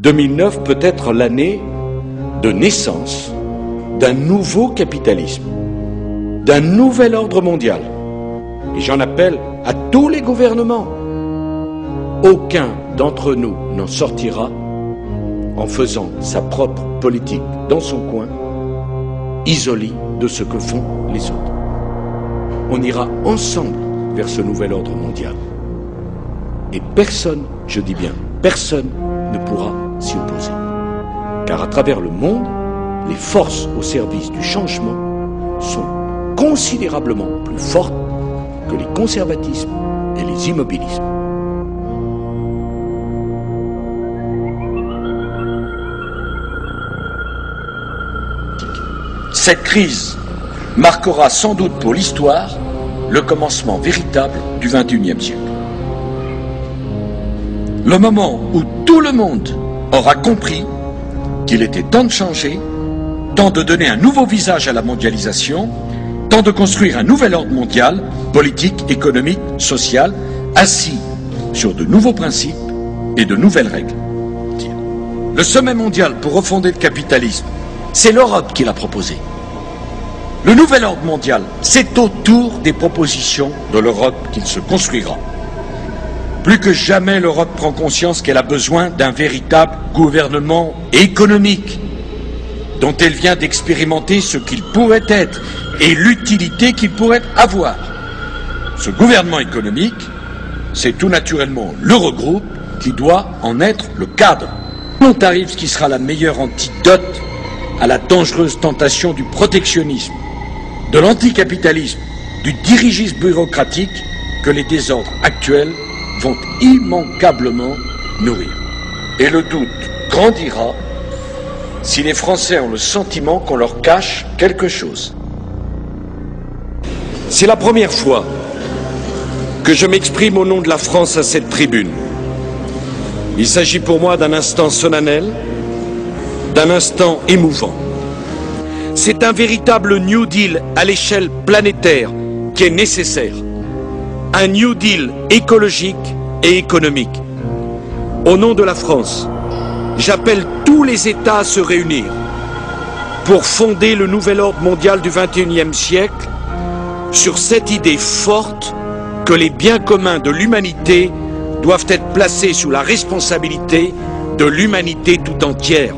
2009 peut être l'année de naissance d'un nouveau capitalisme, d'un nouvel ordre mondial. Et j'en appelle à tous les gouvernements. Aucun d'entre nous n'en sortira en faisant sa propre politique dans son coin, isolé de ce que font les autres. On ira ensemble vers ce nouvel ordre mondial. Et personne, je dis bien personne, ne pourra s'y opposer. Car à travers le monde, les forces au service du changement sont considérablement plus fortes que les conservatismes et les immobilismes. Cette crise marquera sans doute pour l'histoire le commencement véritable du XXIe siècle. Le moment où tout le monde aura compris qu'il était temps de changer, temps de donner un nouveau visage à la mondialisation, temps de construire un nouvel ordre mondial, politique, économique, social, assis sur de nouveaux principes et de nouvelles règles. Le sommet mondial pour refonder le capitalisme, c'est l'Europe qui l'a proposé. Le nouvel ordre mondial, c'est autour des propositions de l'Europe qu'il se construira. Plus que jamais, l'Europe prend conscience qu'elle a besoin d'un véritable gouvernement économique, dont elle vient d'expérimenter ce qu'il pourrait être et l'utilité qu'il pourrait avoir. Ce gouvernement économique, c'est tout naturellement l'Eurogroupe qui doit en être le cadre. On arrive ce qui sera la meilleure antidote à la dangereuse tentation du protectionnisme, de l'anticapitalisme, du dirigisme bureaucratique que les désordres actuels vont immanquablement nourrir. Et le doute grandira si les Français ont le sentiment qu'on leur cache quelque chose. C'est la première fois que je m'exprime au nom de la France à cette tribune. Il s'agit pour moi d'un instant solennel, d'un instant émouvant. C'est un véritable New Deal à l'échelle planétaire qui est nécessaire. Un New Deal écologique et économique. Au nom de la France, j'appelle tous les États à se réunir pour fonder le nouvel ordre mondial du XXIe siècle sur cette idée forte que les biens communs de l'humanité doivent être placés sous la responsabilité de l'humanité tout entière.